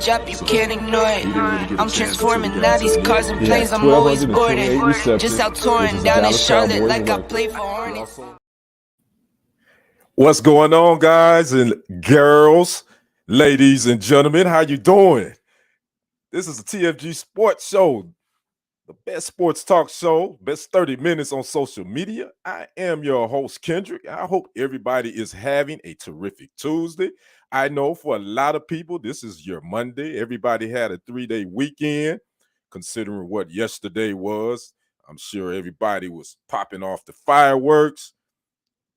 Drop, you can't ignore it. I'm transforming now these cars and planes, I'm always boarding. Just out touring down in Charlotte like I play for Hornets. What's going on, guys and girls, ladies and gentlemen? How you doing? This is the TFG Sports Show, the best sports talk show, best 30 minutes on social media. I am your host, Kendrick. I hope everybody is having a terrific Tuesday. I know for a lot of people, this is your Monday. Everybody had a 3-day weekend, considering what yesterday was. I'm sure everybody was popping off the fireworks,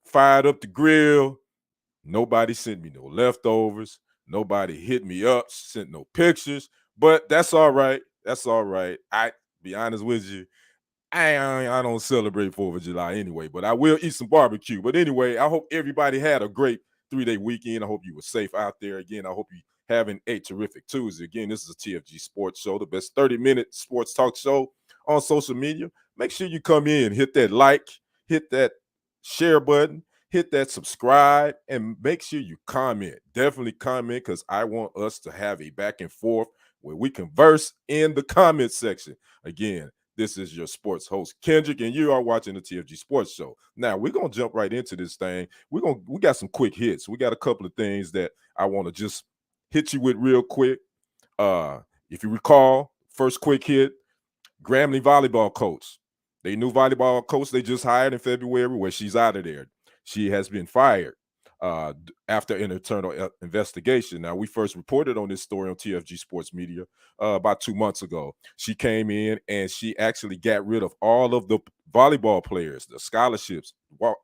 fired up the grill. Nobody sent me no leftovers. Nobody hit me up, sent no pictures. But that's all right. That's all right. I be honest with you, I don't celebrate 4th of July anyway, but I will eat some barbecue. But anyway, I hope everybody had a great 3-day weekend. I hope you were safe out there. Again, I hope you having a terrific Tuesday. Again, this is a TFG Sports Show, the best 30-minute sports talk show on social media. Make sure you come in, hit that like, hit that share button, hit that subscribe, and make sure you comment. Definitely comment, because I want us to have a back and forth where we converse in the comment section. Again, this is your sports host, Kendrick, and you are watching the TFG Sports Show. Now, we're going to jump right into this thing. We got some quick hits. We got a couple of things that I want to just hit you with real quick. If you recall, first quick hit, Grambling volleyball coach. They new volleyball coach they just hired in February. Well, she's out of there. She has been fired after an internal investigation. Now, we first reported on this story on TFG Sports Media about 2 months ago. She came in and she actually got rid of all of the volleyball players, the scholarships,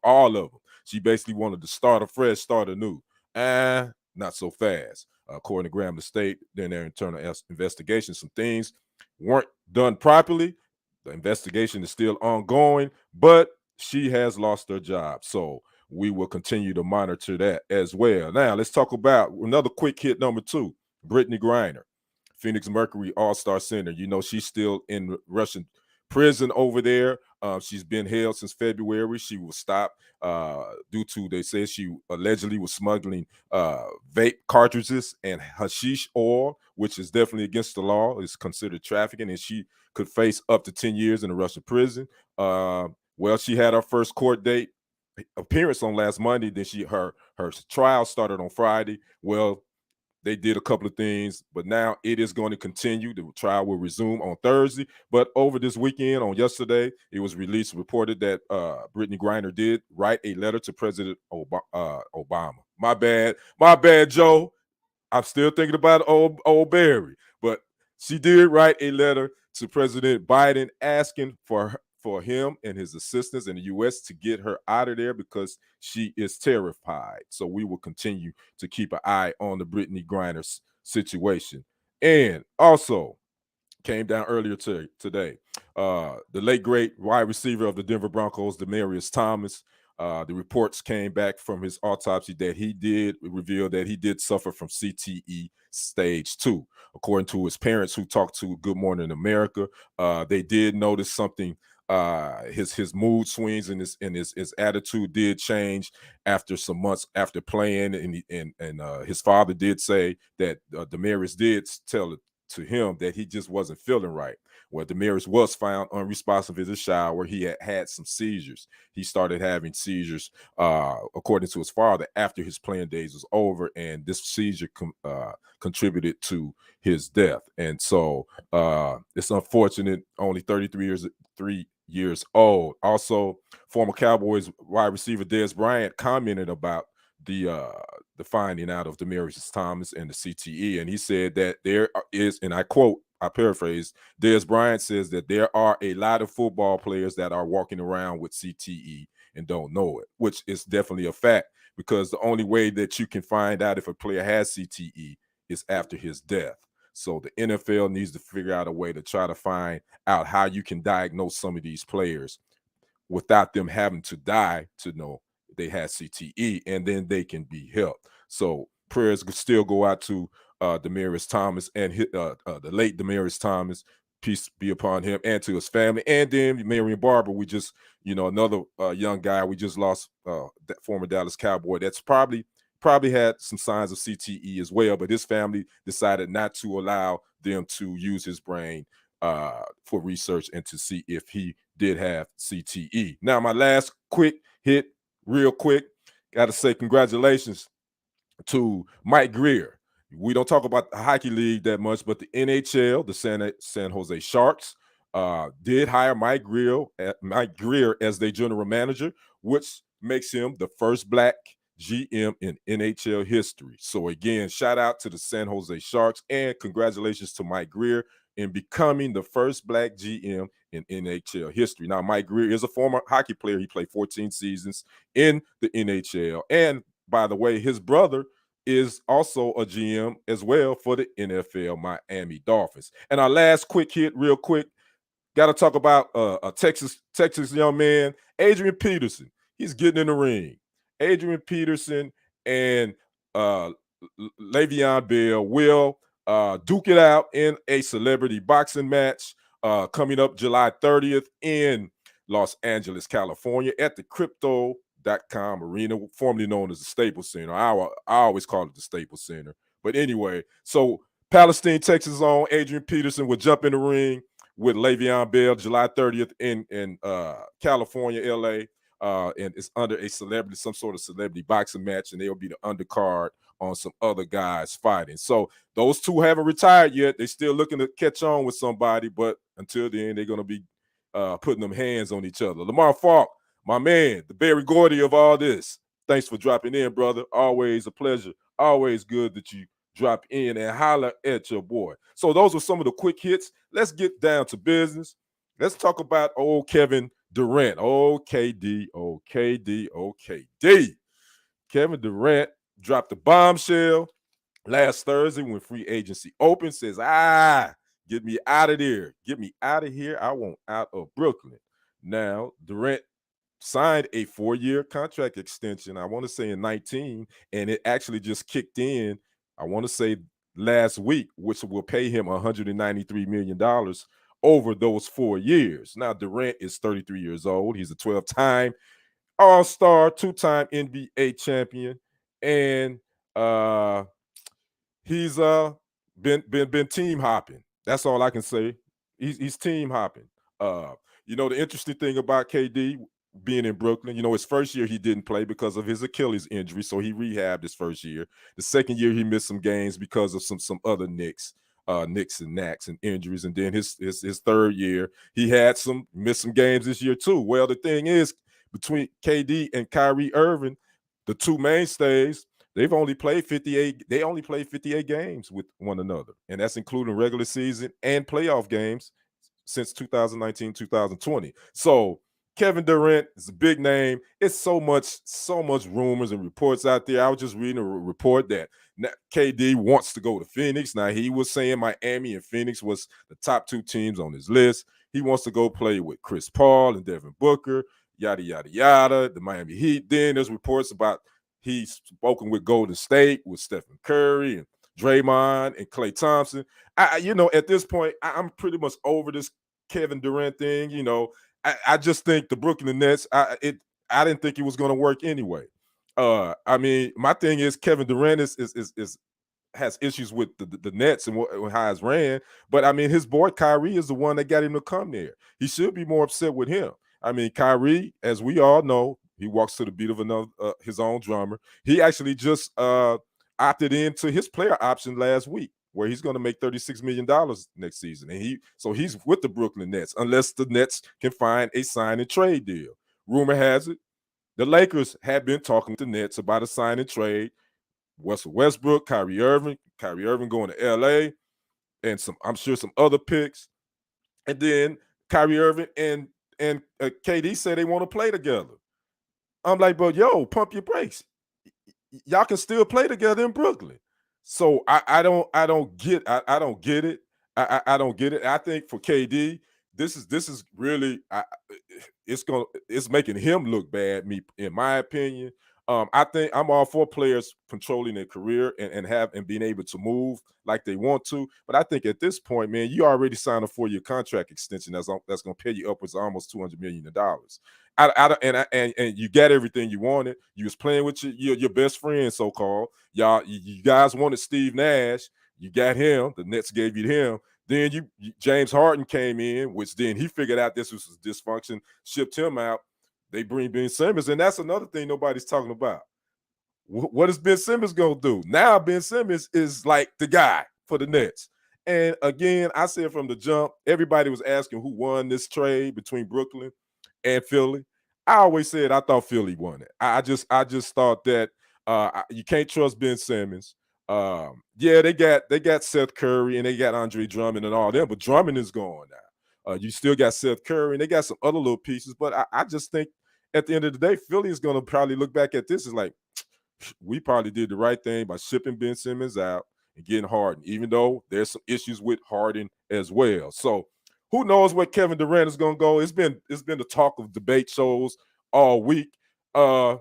all of them. She basically wanted to start afresh, start anew. Not so fast. According to Grambling State, in their internal investigation, some things weren't done properly. The investigation is still ongoing, but she has lost her job. So we will continue to monitor that as well. Now, let's talk about another quick hit, number 2, Brittany Griner, Phoenix Mercury All-Star Center. You know, she's still in Russian prison over there. She's been held since February. She was stopped due to, they say she allegedly was smuggling vape cartridges and hashish oil, which is definitely against the law. It's considered trafficking, and she could face up to 10 years in a Russian prison. Well, she had her first court date appearance on last Monday. Then her trial started on Friday. Well, they did a couple of things, but now it is going to continue. The trial will resume on Thursday. But over this weekend, on yesterday, it was reported that Brittany Griner did write a letter to President Obama. My bad, Joe. I'm still thinking about old Barry. But she did write a letter to President Biden asking for him and his assistants in the U.S. to get her out of there because she is terrified. So we will continue to keep an eye on the Brittany Griner situation. And also came down earlier today, the late, great wide receiver of the Denver Broncos, Demaryius Thomas. The reports came back from his autopsy that he did reveal that he did suffer from CTE stage 2. According to his parents who talked to Good Morning America, they did notice something. His mood swings and his attitude did change after some months after playing, and his father did say that Demaryius did tell to him that he just wasn't feeling right. Well, Demaryius was found unresponsive in the shower. He had some seizures. He started having seizures, according to his father, after his playing days was over, and this seizure contributed to his death. And so it's unfortunate. Only 33 years old. Also, former Cowboys wide receiver Dez Bryant commented about the finding out of Demaryius Thomas and the CTE, and he said that there is, and I quote, I paraphrase, Dez Bryant says that there are a lot of football players that are walking around with CTE and don't know it, which is definitely a fact, because the only way that you can find out if a player has CTE is after his death. So the NFL needs to figure out a way to try to find out how you can diagnose some of these players without them having to die to know they had CTE, and then they can be helped. So prayers still go out to Demaryius Thomas and the late Demaryius Thomas. Peace be upon him and to his family. And then Marion Barber, we just, another young guy we just lost, that former Dallas Cowboy that's probably had some signs of CTE as well, but his family decided not to allow them to use his brain for research and to see if he did have CTE. Now, my last quick hit, real quick, got to say congratulations to Mike Greer. We don't talk about the hockey league that much, but the NHL, the San Jose Sharks, did hire Mike Greer as their general manager, which makes him the first Black GM in NHL history. So again, shout out to the San Jose Sharks and congratulations to Mike Greer in becoming the first Black GM in NHL history. Now, Mike Greer is a former hockey player. He played 14 seasons in the NHL. And by the way, his brother is also a GM as well for the NFL Miami Dolphins. And our last quick hit, real quick, got to talk about a Texas young man, Adrian Peterson. He's getting in the ring. Adrian Peterson and Le'Veon Bell will duke it out in a celebrity boxing match coming up July 30th in Los Angeles, California at the Crypto.com Arena, formerly known as the Staples Center. I always call it the Staples Center. But anyway, so Palestine, Texas own Adrian Peterson will jump in the ring with Le'Veon Bell July 30th in California, LA. And it's under some sort of celebrity boxing match, and they'll be the undercard on some other guys fighting. So those two haven't retired yet. They're still looking to catch on with somebody, but until then, they're going to be putting them hands on each other. Lamar Falk, my man, the Barry Gordy of all this. Thanks for dropping in, brother. Always a pleasure. Always good that you drop in and holler at your boy. So those were some of the quick hits. Let's get down to business. Let's talk about old Kevin Durant. KD. Kevin Durant dropped a bombshell last Thursday when free agency opened. Says, get me out of there. Get me out of here. I want out of Brooklyn. Now, Durant signed a 4-year contract extension, I want to say in 19, and it actually just kicked in, I want to say last week, which will pay him $193 million over those 4 years. Now, Durant is 33 years old. He's a 12-time All-Star, 2-time NBA champion, and he's been team hopping. That's all I can say. He's team hopping. The interesting thing about KD being in Brooklyn, his first year he didn't play because of his Achilles injury, so he rehabbed his first year. The second year he missed some games because of some other nicks and knacks and injuries, and then his third year he had missed some games this year too. Well, the thing is, between KD and Kyrie Irving, the two mainstays, they only played 58 games with one another, and that's including regular season and playoff games since 2019-2020. So Kevin Durant is a big name. It's so much rumors and reports out there. I was just reading a report that KD wants to go to Phoenix. Now, he was saying Miami and Phoenix was the top 2 teams on his list. He wants to go play with Chris Paul and Devin Booker, yada, yada, yada, the Miami Heat. Then there's reports about he's spoken with Golden State, with Stephen Curry and Draymond and Klay Thompson. At this point, I'm pretty much over this Kevin Durant thing. I just think the Brooklyn Nets, I didn't think it was going to work anyway. My thing is Kevin Durant has issues with the Nets and how it's ran, but his boy Kyrie is the one that got him to come there. He should be more upset with him. Kyrie, as we all know, he walks to the beat of his own drummer. He actually just opted into his player option last week, where he's going to make $36 million next season. And he's with the Brooklyn Nets, unless the Nets can find a sign and trade deal. Rumor has it, the Lakers have been talking to the Nets about a sign and trade. Russell Westbrook, Kyrie Irving going to LA, and I'm sure some other picks. And then Kyrie Irving and KD say they want to play together. I'm like, but pump your brakes. Y'all can still play together in Brooklyn. So I don't get it. I don't get it. I think for KD, this is really it's making him look bad, in my opinion. I think I'm all for players controlling their career and being able to move like they want to. But I think at this point, man, you already signed a 4-year contract extension that's going to pay you upwards of almost $200 million. And you got everything you wanted. You was playing with your best friend, so called. You guys wanted Steve Nash. You got him. The Nets gave you him. Then James Harden came in, which then he figured out this was dysfunction, shipped him out. They bring Ben Simmons, and that's another thing nobody's talking about. What is Ben Simmons going to do? Now Ben Simmons is like the guy for the Nets. And again, I said from the jump, everybody was asking who won this trade between Brooklyn and Philly. I always said I thought Philly won it. I just thought that you can't trust Ben Simmons. Yeah, they got Seth Curry and they got Andre Drummond and all them, but Drummond is gone now. You still got Seth Curry and they got some other little pieces, but I just think at the end of the day, Philly is going to probably look back at this as like, we probably did the right thing by shipping Ben Simmons out and getting Harden, even though there's some issues with Harden as well. So who knows where Kevin Durant is going to go? It's been the talk of debate shows all week. I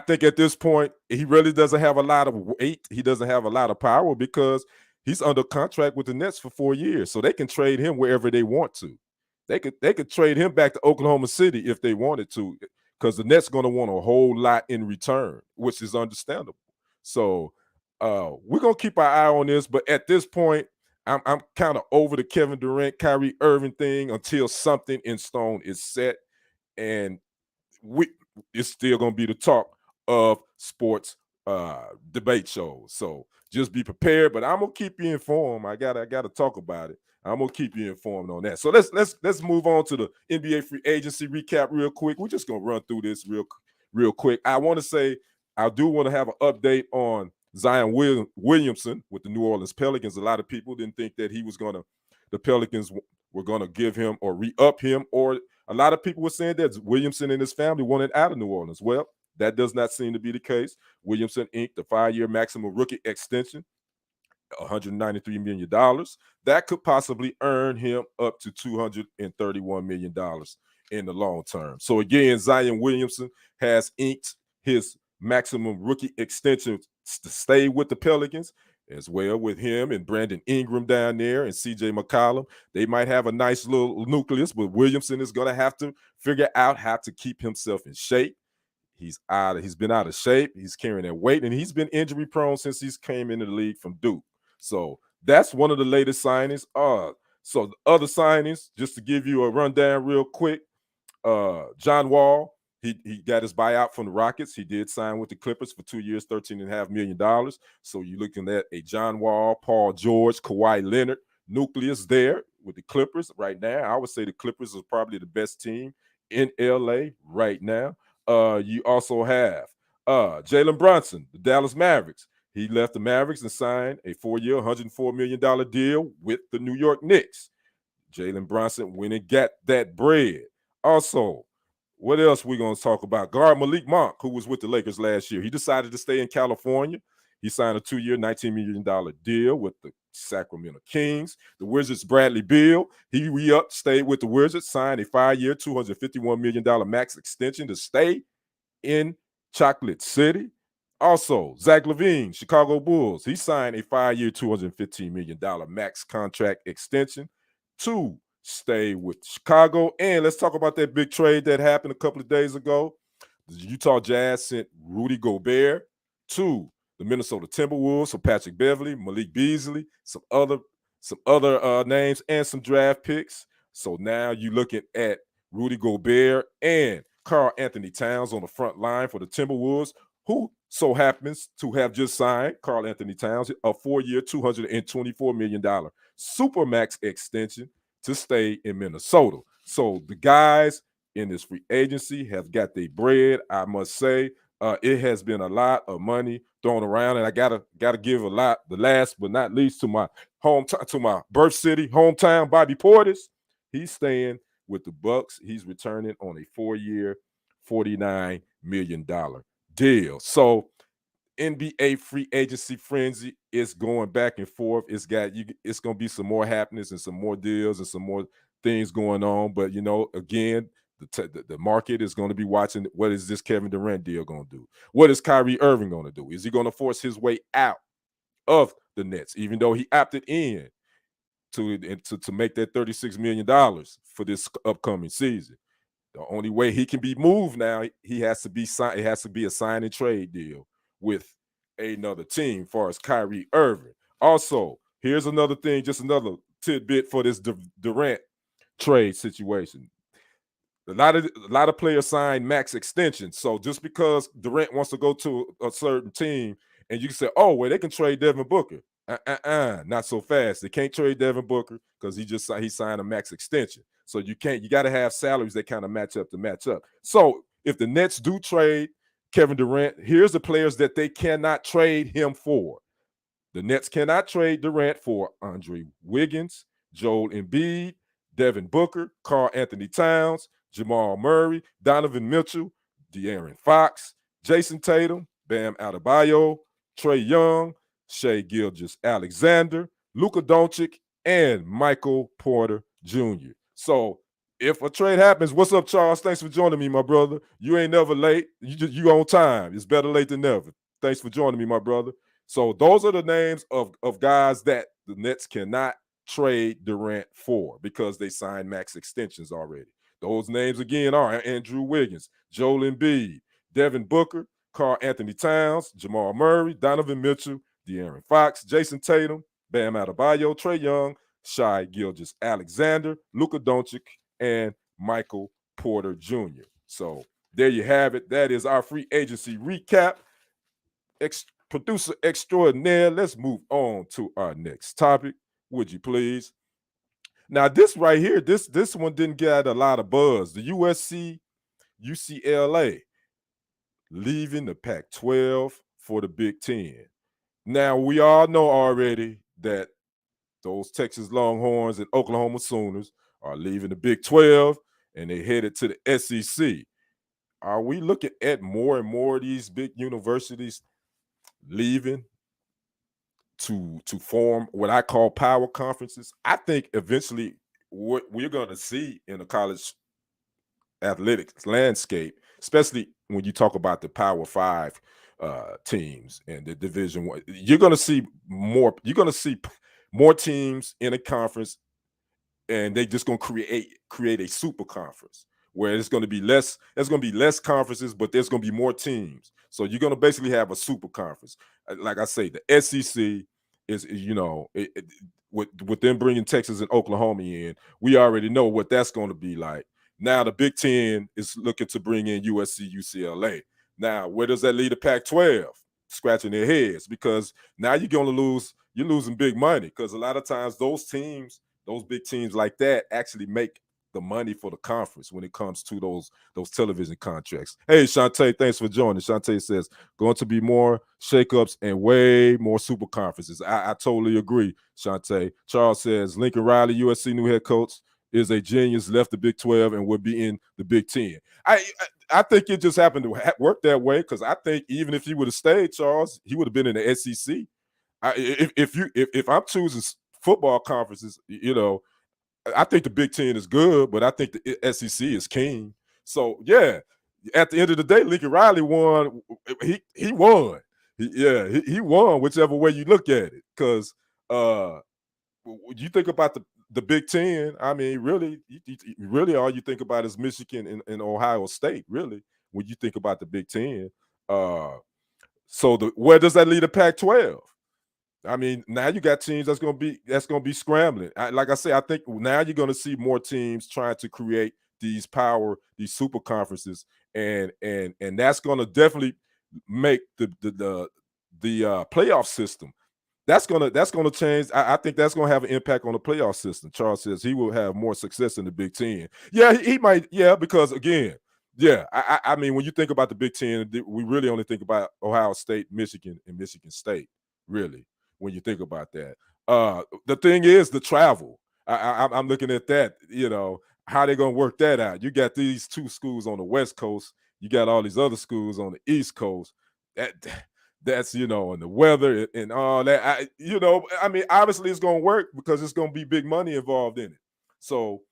think at this point, he really doesn't have a lot of weight. He doesn't have a lot of power because he's under contract with the Nets for 4 years. So they can trade him wherever they want to. They could trade him back to Oklahoma City if they wanted to, because the Nets going to want a whole lot in return, which is understandable. So we're going to keep our eye on this. But at this point, I'm kind of over the Kevin Durant, Kyrie Irving thing until something in stone is set. And it's still going to be the talk of sports debate shows. So just be prepared, but I'm going to keep you informed. I got to talk about it. I'm going to keep you informed on that. So let's move on to the NBA free agency recap real quick. We're just going to run through this real quick. I want to say I do want to have an update on Zion Williamson with the New Orleans Pelicans. A lot of people didn't think that the Pelicans were going to give him or re-up him, or a lot of people were saying that Williamson and his family wanted out of New Orleans. Well, that does not seem to be the case. Williamson inked a 5-year maximum rookie extension, $193 million. That could possibly earn him up to $231 million in the long term. So again, Zion Williamson has inked his maximum rookie extension to stay with the Pelicans, as well with him and Brandon Ingram down there and CJ McCollum. They might have a nice little nucleus, but Williamson is going to have to figure out how to keep himself in shape. He's been out of shape. He's carrying that weight, and he's been injury prone since he's came into the league from Duke. So that's one of the latest signings. So the other signings, just to give you a rundown real quick, John Wall, he got his buyout from the Rockets. He did sign with the Clippers for 2 years, $13.5 million. So you're looking at a John Wall, Paul George, Kawhi Leonard nucleus there with the Clippers right now. I would say the Clippers are probably the best team in LA right now. You also have Jalen Brunson, the Dallas Mavericks. He left the Mavericks and signed a 4-year, $104 million deal with the New York Knicks. Jalen Brunson went and got that bread. Also, what else we going to talk about? Guard Malik Monk, who was with the Lakers last year. He decided to stay in California. He signed a 2-year, $19 million deal with the Sacramento Kings. The Wizards' Bradley Beal, he re-upped, stayed with the Wizards, signed a 5-year, $251 million max extension to stay in Chocolate City. Also, Zach LaVine, Chicago Bulls, he signed a 5-year, $215 million max contract extension to stay with Chicago. And let's talk about that big trade that happened a couple of days ago. The Utah Jazz sent Rudy Gobert to the Minnesota Timberwolves for Patrick Beverley, Malik Beasley, some other names, and some draft picks. So now you're looking at Rudy Gobert and Karl Anthony Towns on the front line for the Timberwolves, who so happens to have just signed Karl Anthony Towns a 4-year, $224 million supermax extension to stay in Minnesota. So the guys in this free agency have got their bread. I must say, it has been a lot of money thrown around, and I gotta give a lot. The last but not least, to my birth city, hometown, Bobby Portis. He's staying with the Bucks. He's returning on a 4-year, $49 million deal. So NBA free agency frenzy is going back and forth. It's going to be some more happenings and some more deals and some more things going on. But, again, The market is going to be watching. What is this Kevin Durant deal going to do? What is Kyrie Irving going to do? Is he going to force his way out of the Nets, even though he opted in to make that $36 million for this upcoming season? The only way he can be moved now, he has to be signed. It has to be a sign and trade deal with another team, as far as Kyrie Irving. Also, here's another thing, just another tidbit for this Durant trade situation. A lot of players sign max extensions. So just because Durant wants to go to a certain team, and you can say, oh, well, they can trade Devin Booker. Not so fast. They can't trade Devin Booker because he signed a max extension. So you got to have salaries that kind of match up. So if the Nets do trade Kevin Durant, here's the players that they cannot trade him for. The Nets cannot trade Durant for Andre Wiggins, Joel Embiid, Devin Booker, Karl Anthony Towns, Jamal Murray, Donovan Mitchell, De'Aaron Fox, Jason Tatum, Bam Adebayo, Trae Young, Shai Gilgeous-Alexander, Luka Doncic, and Michael Porter Jr. So if a trade happens, what's up, Charles? Thanks for joining me, my brother. You ain't never late. You on time. It's better late than never. Thanks for joining me, my brother. So those are the names of guys that the Nets cannot trade Durant for because they signed max extensions already. Those names again are Andrew Wiggins, Joel Embiid, Devin Booker, Karl Anthony Towns, Jamal Murray, Donovan Mitchell, De'Aaron Fox, Jason Tatum, Bam Adebayo, Trae Young, Shai Gilgeous-Alexander, Luka Doncic, and Michael Porter Jr. So there you have it. That is our free agency recap. Producer extraordinaire, let's move on to our next topic, would you please? Now, this right here, this one didn't get a lot of buzz. The USC UCLA leaving the Pac-12 for the Big Ten. Now, we all know already that those Texas Longhorns and Oklahoma Sooners are leaving the Big 12 and they headed to the SEC. Are we looking at more and more of these big universities leaving to form what I call power conferences? I think eventually what we're going to see in the college athletics landscape, especially when you talk about the Power 5 teams and the Division 1, you're going to see more. You're going to see more teams in a conference, and they just going to create a super conference where it's going to be less. There's going to be less conferences, but there's going to be more teams. So you're going to basically have a super conference. Like I say, the SEC is, with them bringing Texas and Oklahoma in, we already know what that's going to be like. Now the Big Ten is looking to bring in USC, UCLA. Now, where does that leave the Pac-12? Scratching their heads, because now you're losing big money, because a lot of times those big teams like that actually make the money for the conference when it comes to those television contracts. Hey, Shantae, thanks for joining. Shantae says, going to be more shakeups and way more super conferences. I totally agree, Shantae. Charles says, Lincoln Riley, USC new head coach, is a genius, left the Big 12 and would be in the Big 10. I think it just happened to work that way, because I think even if he would have stayed, Charles, he would have been in the SEC. If I'm choosing football conferences, I think the Big Ten is good, but I think the SEC is king. So yeah, at the end of the day, Lincoln Riley won. He won. He won whichever way you look at it. Because you think about the Big Ten, I mean, really all you think about is Michigan and Ohio State, really, when you think about the Big Ten. So where does that leave the Pac-12? I mean, now you got teams that's gonna be scrambling. Like I say, I think now you're gonna see more teams trying to create these super conferences, and that's gonna definitely make the playoff system. That's gonna change. I think that's gonna have an impact on the playoff system. Charles says he will have more success in the Big Ten. Yeah, he might. Yeah, because again, yeah, I mean, when you think about the Big Ten, we really only think about Ohio State, Michigan, and Michigan State, really, when you think about that. The thing is the travel. I'm looking at that, how they're going to work that out. You got these two schools on the West Coast. You got all these other schools on the East Coast. That's, and the weather and all that. I mean, obviously it's going to work because it's going to be big money involved in it. So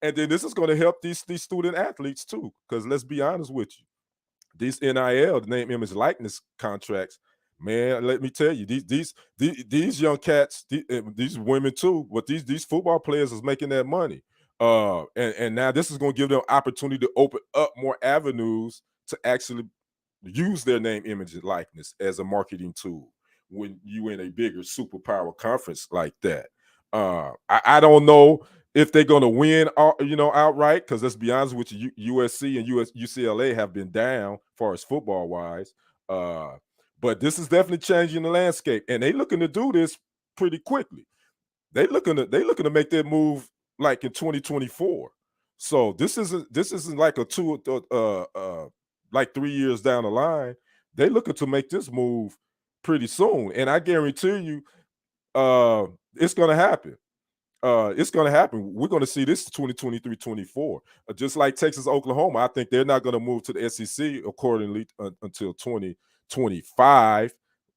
And then this is going to help these student athletes too, because let's be honest with you, these NIL, the name, image, likeness contracts, man. Let me tell you, these young cats, these women too, but these football players is making that money. And now this is going to give them opportunity to open up more avenues to actually use their name, image, and likeness as a marketing tool when you in a bigger superpower conference like that. I don't know if they're going to win, outright. Because let's be honest with you, USC and UCLA have been down far as football wise. Uh, but this is definitely changing the landscape, and they looking to do this pretty quickly. They looking to make that move like in 2024. So this isn't like a like 3 years down the line. They looking to make this move pretty soon, and I guarantee you, it's gonna happen. It's going to happen. We're going to see this 2023-24. Just like Texas, Oklahoma, I think they're not going to move to the SEC accordingly until 2025.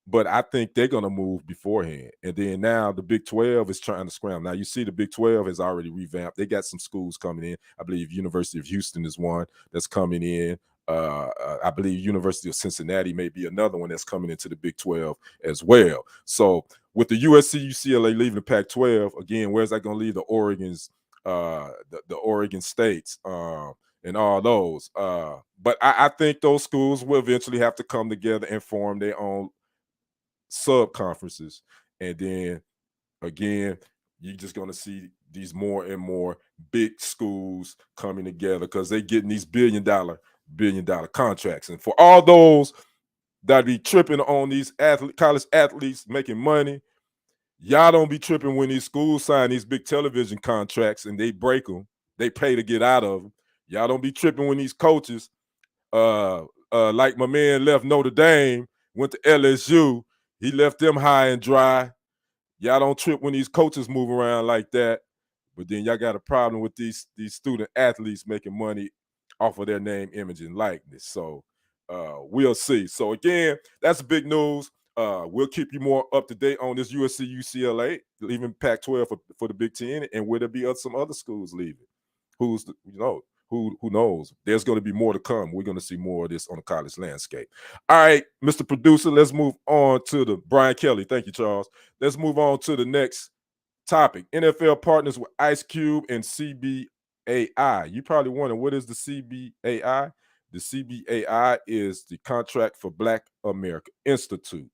But I think they're going to move beforehand. And then now the Big 12 is trying to scramble. Now you see the Big 12 has already revamped. They got some schools coming in. I believe University of Houston is one that's coming in. I believe University of Cincinnati may be another one that's coming into the Big 12 as well. So with the USC, UCLA leaving the Pac-12, again, where's that going to leave the Oregons, the Oregon States, and all those? But I think those schools will eventually have to come together and form their own sub-conferences. And then, again, you're just going to see these more and more big schools coming together because they're getting these billion-dollar contracts. And for all those that be tripping on these college athletes making money, y'all don't be tripping when these schools sign these big television contracts and they break them. They pay to get out of them. Y'all don't be tripping when these coaches, like my man left Notre Dame, went to LSU. He left them high and dry. Y'all don't trip when these coaches move around like that. But then y'all got a problem with these student athletes making money off of their name, image, and likeness. So we'll see. So again, that's big news. We'll keep you more up to date on this USC UCLA leaving Pac-12 for the Big Ten, and will there be some other schools leaving? Who knows? There's going to be more to come. We're going to see more of this on the college landscape. All right, Mr. Producer, let's move on to the Brian Kelly. Thank you, Charles. Let's move on to the next topic. NFL partners with Ice Cube and CBAI. You probably wondering, what is the CBAI? The CBAI is the Contract for Black America Institute.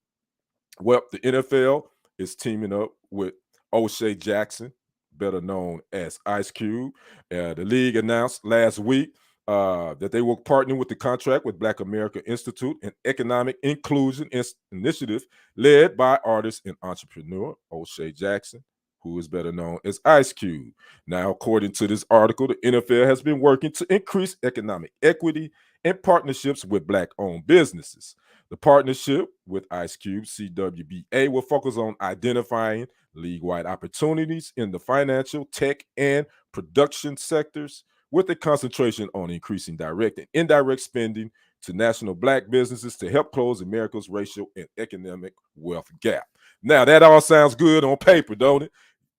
Well, the NFL is teaming up with O'Shea Jackson, better known as Ice Cube. The league announced last week that they will partner with the Contract with Black America Institute, an economic inclusion initiative led by artist and entrepreneur O'Shea Jackson, who is better known as Ice Cube. Now, according to this article, the NFL has been working to increase economic equity and partnerships with Black-owned businesses. The partnership with Ice Cube, CWBA, will focus on identifying league-wide opportunities in the financial, tech, and production sectors, with a concentration on increasing direct and indirect spending to national Black businesses to help close America's racial and economic wealth gap. Now, that all sounds good on paper, don't it?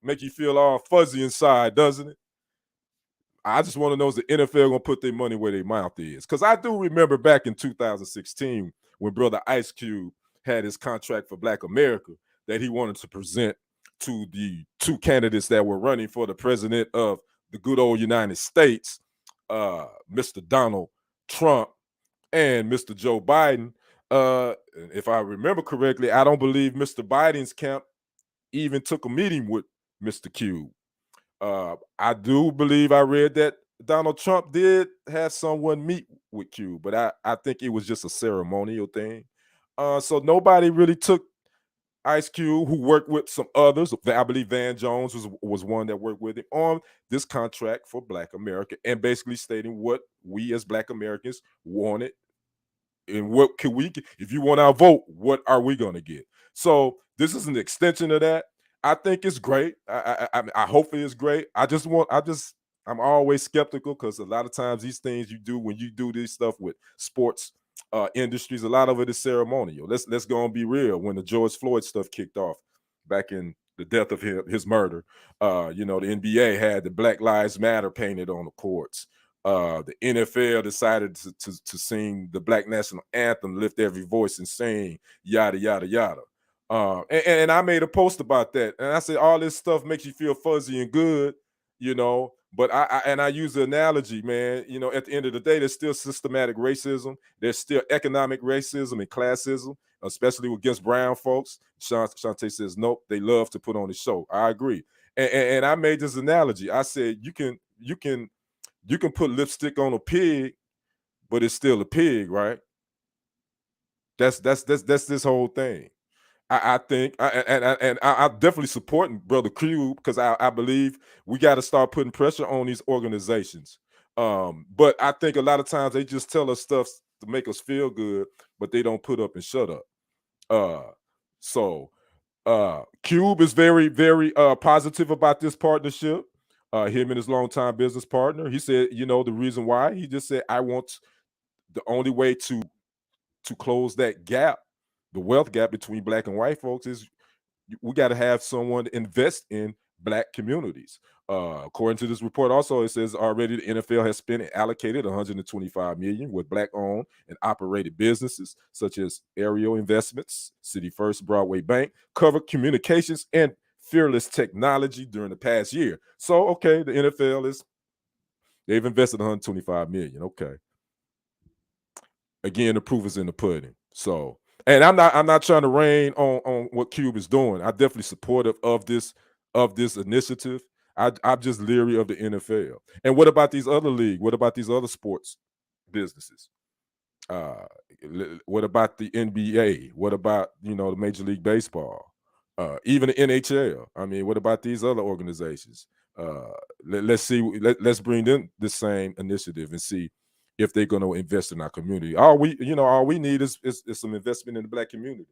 Make you feel all fuzzy inside, doesn't it? I just want to know, is the NFL going to put their money where their mouth is? Because I do remember back in 2016 when Brother Ice Cube had his Contract for Black America that he wanted to present to the two candidates that were running for the president of the good old United States, Mr. Donald Trump and Mr. Joe Biden. If I remember correctly, I don't believe Mr. Biden's camp even took a meeting with Mr. Cube. I do believe I read that Donald Trump did have someone meet with Cube, but I think it was just a ceremonial thing. So nobody really took Ice Cube, who worked with some others. I believe Van Jones was one that worked with him on this Contract for Black America, and basically stating what we as Black Americans wanted and what can we get. If you want our vote, what are we going to get? So this is an extension of that. I think it's great. I hope it is great. I'm always skeptical because a lot of times these things you do when you do this stuff with sports industries, a lot of it is ceremonial. Let's go and be real. When the George Floyd stuff kicked off back in the death of his murder. You know, the NBA had the Black Lives Matter painted on the courts. The NFL decided to sing the Black National Anthem, lift every voice and sing, yada, yada, yada. And I made a post about that. And I said, all this stuff makes you feel fuzzy and good, you know. But I use the analogy, man. You know, at the end of the day, there's still systematic racism. There's still economic racism and classism, especially against brown folks. Shantae says, nope, they love to put on the show. I agree. And I made this analogy. I said, you can put lipstick on a pig, but it's still a pig, right? That's this whole thing. I think, I definitely supporting Brother Q because I believe we got to start putting pressure on these organizations. But I think a lot of times they just tell us stuff to make us feel good, but they don't put up and shut up. So Cube is very, very positive about this partnership. Him and his longtime business partner. He said, you know, the reason why, he just said, I want the only way to close that gap, the wealth gap between black and white folks, is we got to have someone invest in black communities. According to this report, also it says already the NFL has spent and allocated 125 million with black-owned and operated businesses such as Aerial Investments, City First, Broadway Bank, Covered Communications, and Fearless Technology during the past year. So, okay, the NFL they've invested 125 million. Okay, again, the proof is in the pudding. So, and I'm not trying to rain on what Cube is doing. I'm definitely supportive of this initiative. I'm just leery of the NFL. And what about these other leagues? What about these other sports businesses? Uh, what about the NBA? What about, you know, the Major League Baseball? Even the NHL. I mean, what about these other organizations? Let's see. Let's bring them the same initiative and see if they're going to invest in our community. All we need is some investment in the black community.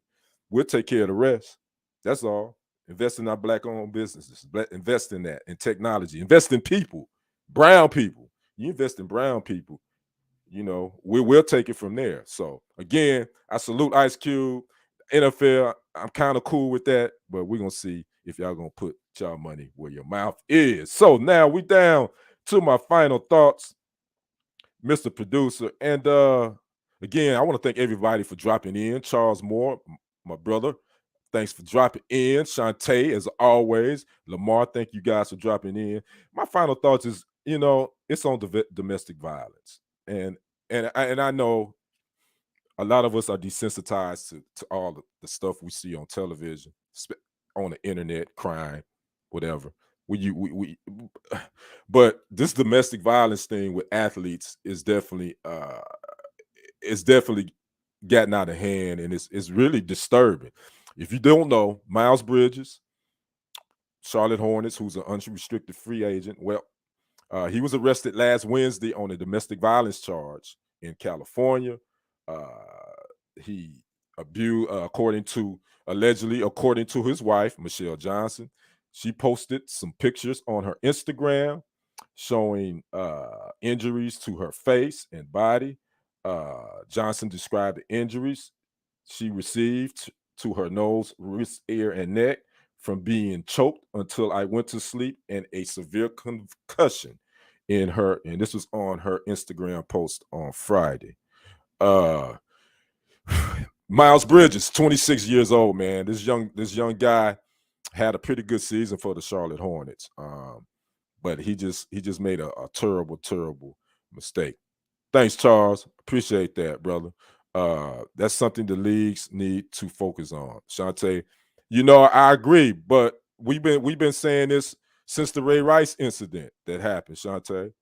We'll take care of the rest. That's all. Invest in our black-owned businesses. Invest in that, in technology. Invest in people, brown people. You invest in brown people, you know, we'll take it from there. So again, I salute Ice Cube. NFL, I'm kind of cool with that, but we're gonna see if y'all gonna put y'all money where your mouth is. So now we down to my final thoughts, Mr. Producer. And again, I want to thank everybody for dropping in. Charles Moore, my brother, thanks for dropping in. Shantae, as always. Lamar, thank you guys for dropping in. My final thoughts is, you know, it's on domestic violence. And I know a lot of us are desensitized to all the stuff we see on television, on the internet, crime, whatever. But this domestic violence thing with athletes is definitely gotten out of hand, and it's really disturbing. If you don't know, Miles Bridges, Charlotte Hornets, who's an unrestricted free agent, well, he was arrested last Wednesday on a domestic violence charge in California. He abused, allegedly, according to his wife, Michelle Johnson. She posted some pictures on her Instagram showing injuries to her face and body. Johnson described the injuries she received to her nose, wrist, ear, and neck from being choked until I went to sleep, and a severe concussion in her. And this was on her Instagram post on Friday. Miles Bridges, 26 years old, man. This young guy had a pretty good season for the Charlotte Hornets. But he just made a terrible, terrible mistake. Thanks, Charles. Appreciate that, brother. That's something the leagues need to focus on. Shantae, you know, I agree, but we've been saying this since the Ray Rice incident that happened, Shantae.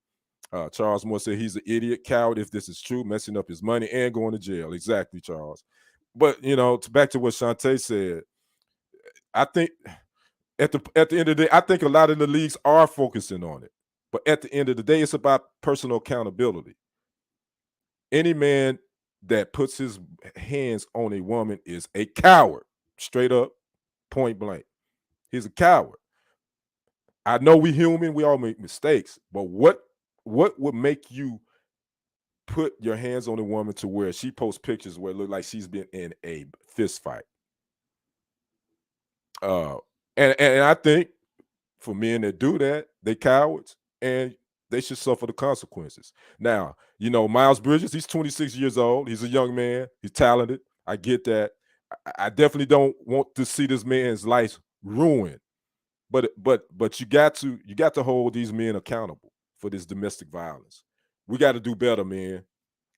Charles Moore said he's an idiot, coward, if this is true, messing up his money and going to jail. Exactly, Charles. But, you know, back to what Shantae said, I think at the end of the day, I think a lot of the leagues are focusing on it. But at the end of the day, it's about personal accountability. Any man that puts his hands on a woman is a coward, straight up, point blank. He's a coward. I know we human, we all make mistakes, but what would make you put your hands on a woman to where she posts pictures where it look like she's been in a fist fight? And I think for men that do that, they cowards and they should suffer the consequences. Now, you know, Miles Bridges, he's 26 years old. He's a young man. He's talented. I get that. I definitely don't want to see this man's life ruined. But you got to hold these men accountable for this domestic violence. We got to do better, man.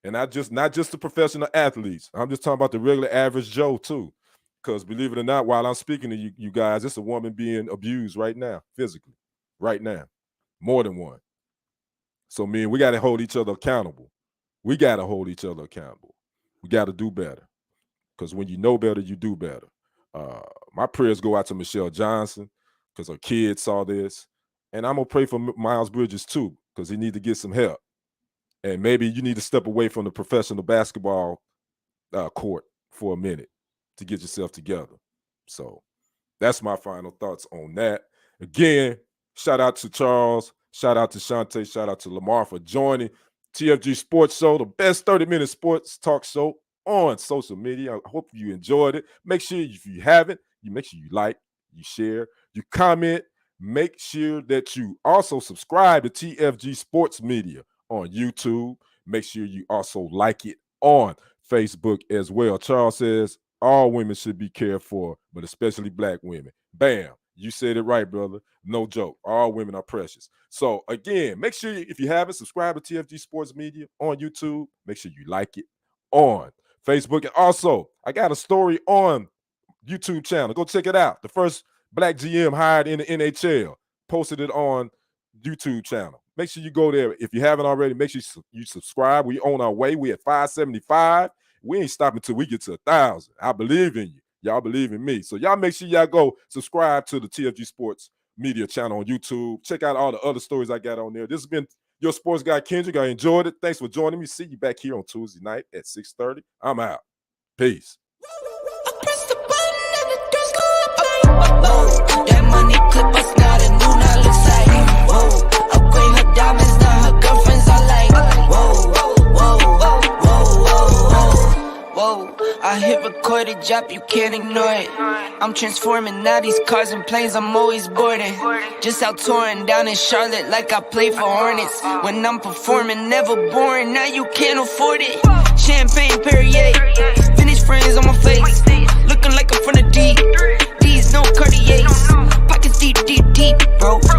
And not just the professional athletes. I'm just talking about the regular average Joe too. Because believe it or not, while I'm speaking to you guys, it's a woman being abused right now, physically, right now, more than one. So, man, we got to hold each other accountable. We got to hold each other accountable. We got to do better. Because when you know better, you do better. My prayers go out to Michelle Johnson because her kids saw this. And I'm going to pray for Miles Bridges too because he needs to get some help. And maybe you need to step away from the professional basketball court for a minute to get yourself together. So that's my final thoughts on that. Again, shout out to Charles, shout out to Shante, shout out to Lamar for joining TFG Sports Show, the best 30-minute sports talk show on social media. I hope you enjoyed it. Make sure if you haven't, you make sure you like, you share, you comment. Make sure that you also subscribe to TFG Sports Media on YouTube. Make sure you also like it on Facebook as well. Charles says all women should be cared for, but especially black women. Bam. You said it right, brother. No joke. All women are precious. So, again, make sure if you haven't, subscribe to TFG Sports Media on YouTube. Make sure you like it on Facebook. And also, I got a story on YouTube channel. Go check it out. The first black GM hired in the NHL. Posted it on YouTube channel. Make sure you go there. If you haven't already, make sure you subscribe. We on our way. We at 575. We ain't stopping until we get to 1,000. I believe in you. Y'all believe in me. So y'all make sure y'all go subscribe to the TFG Sports Media channel on YouTube. Check out all the other stories I got on there. This has been your sports guy, Kendrick. I enjoyed it. Thanks for joining me. See you back here on Tuesday night at 6:30. I'm out. Peace. That money clip us now, the new now looks like whoa. Upgrade her diamonds, now her girlfriends are like whoa, whoa, whoa, whoa, whoa. I hit record a drop, you can't ignore it. I'm transforming now these cars and planes, I'm always boarding. Just out touring down in Charlotte like I play for Hornets. When I'm performing, never boring, now you can't afford it. Champagne Perrier, Finnish friends on my face, looking like I'm from the deep. These no Cartiers, pockets deep, deep, deep, bro.